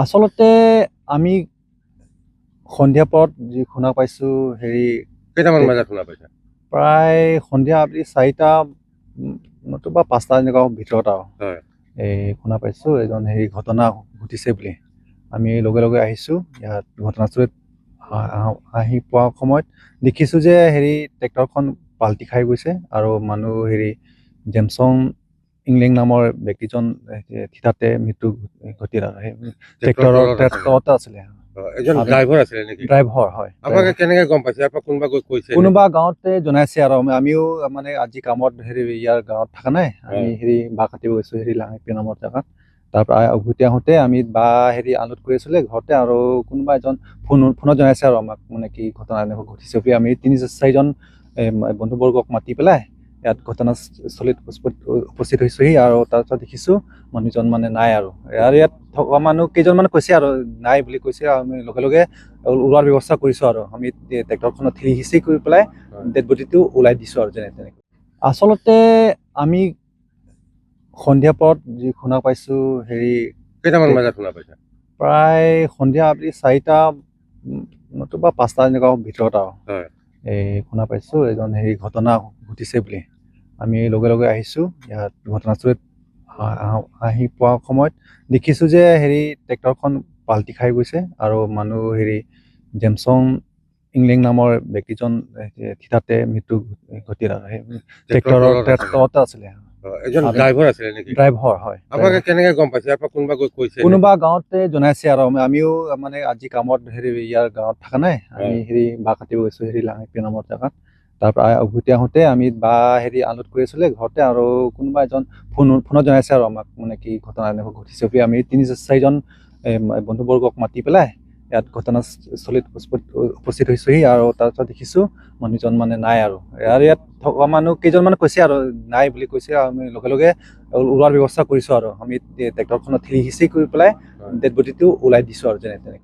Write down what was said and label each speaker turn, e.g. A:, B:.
A: আচলতে আমি সন্ধিয়া পৰত যি শুনা পাইছোঁ
B: কেইটামান বজাত শুনা পাইছা?
A: প্ৰায় সন্ধিয়া আবেলি 4টা নতুবা 5টা এনেকুৱা ভিতৰত আৰু
B: হয়।
A: শুনা পাইছোঁ এজন ঘটনা ঘটিছে বুলি। আমি লগে লগে আহিছোঁ ইয়াত ঘটনাস্থলীত। আহি পোৱা সময়ত দেখিছোঁ যে ট্ৰেক্টৰখন পাল্টি খাই গৈছে আৰু মানুহ জেমছন ইংলেং নামৰ ব্যক্তিজন থিতাতে মৃত্যু ঘটিল আৰু সেই ট্ৰেক্টৰতে আছিলে।
B: এজন ড্ৰাইভাৰ আছিলে নেকি?
A: ড্ৰাইভাৰ হয়।
B: আপোনালোকে কেনেকে গম পাইছে? ইয়াৰ পৰা কোনোবা কৈছে?
A: কোনোবা গাঁৱতে জনাইছে আৰু আমিও মানে আজি কামত ইয়াৰ গাঁৱত থকা নাই, আমি বাঁহ কাটিব গৈছোঁ লাঙিপি নামৰ জেগাত। তাৰপৰা উভতি আহোঁতে আমি আনলোড কৰি আছিলে ঘৰতে, আৰু কোনোবা এজন ফোনত জনাইছে আৰু আমাক মানে কি ঘটনা এনেকুৱা ঘটিছে বুলি। আমি 3-4জন বন্ধুবৰ্গক মাতি পেলাই ইয়াত ঘটনাস্থলীত উপস্থিত হৈছোহি, আৰু তাৰপিছত দেখিছোঁ মানুহজন মানে নাই আৰু ইয়াত থকা মানুহ কেইজনমান কৈছে আৰু নাই বুলি কৈছে। আমি লগে লগে ওলোৱাৰ ব্যৱস্থা কৰিছোঁ আৰু আমি ট্ৰেক্টৰখনত ঠেলি সিঁচি কৰি পেলাই ডেড বডিটো ওলাই দিছোঁ আৰু যেনে তেনেকৈ। আচলতে আমি সন্ধিয়া পৰত যি শুনা পাইছোঁ
B: কেইটামান বজাত শুনা পাইছা?
A: প্ৰায় সন্ধিয়া আবেলি 4টা নতুবা 5টা এনেকুৱা ভিতৰত আৰু শুনা পাইছোঁ এজন ঘটনা ঘটিছে বুলি। আমি লগে লগে আহিছোঁ ইয়াত ঘটনাস্থলীত। আহি পোৱা সময়ত দেখিছোঁ যে ট্ৰেক্টৰখন পাল্টি খাই গৈছে আৰু মানুহ জেমছন ইংলেং নামৰ ব্যক্তিজন থিতাতে মৃত্যু ঘটিল আৰু সেই ট্ৰেক্টৰতে আছিলে।
B: এজন ড্ৰাইভাৰ আছিলে নেকি?
A: ড্ৰাইভাৰ হয়।
B: আপোনালোকে কেনেকে গম পাইছে? ইয়াৰ পৰা কোনোবা কৈছে?
A: কোনোবা গাঁৱতে জনাইছে আৰু আমিও মানে আজি কামত ইয়াৰ গাঁৱত থকা নাই, আমি বাঁহ কাটিব গৈছোঁ লাঙিপি নামৰ জেগাত। তাৰপৰা উভতি আহোঁতে আমি বাঁহ আনলোড কৰি আছিলে ঘৰতে, আৰু কোনোবা এজন ফোনত জনাইছে আৰু আমাক মানে কি ঘটনা এনেকুৱা ঘটিছে বুলি। আমি 3-4জন বন্ধুবৰ্গক মাতি পেলাই ইয়াত ঘটনাস্থলীত উপস্থিত হৈছোহি, আৰু তাৰপিছত দেখিছোঁ মানুহজন মানে নাই আৰু ইয়াত থকা মানুহ কেইজনমান কৈছে আৰু নাই বুলি কৈছে। আমি লগে লগে ওলোৱাৰ ব্যৱস্থা কৰিছোঁ আৰু আমি ট্ৰেক্টৰখনত ঠেলি সিঁচি কৰি পেলাই ডেড বডিটো ওলাই দিছোঁ আৰু যেনে তেনেকৈ।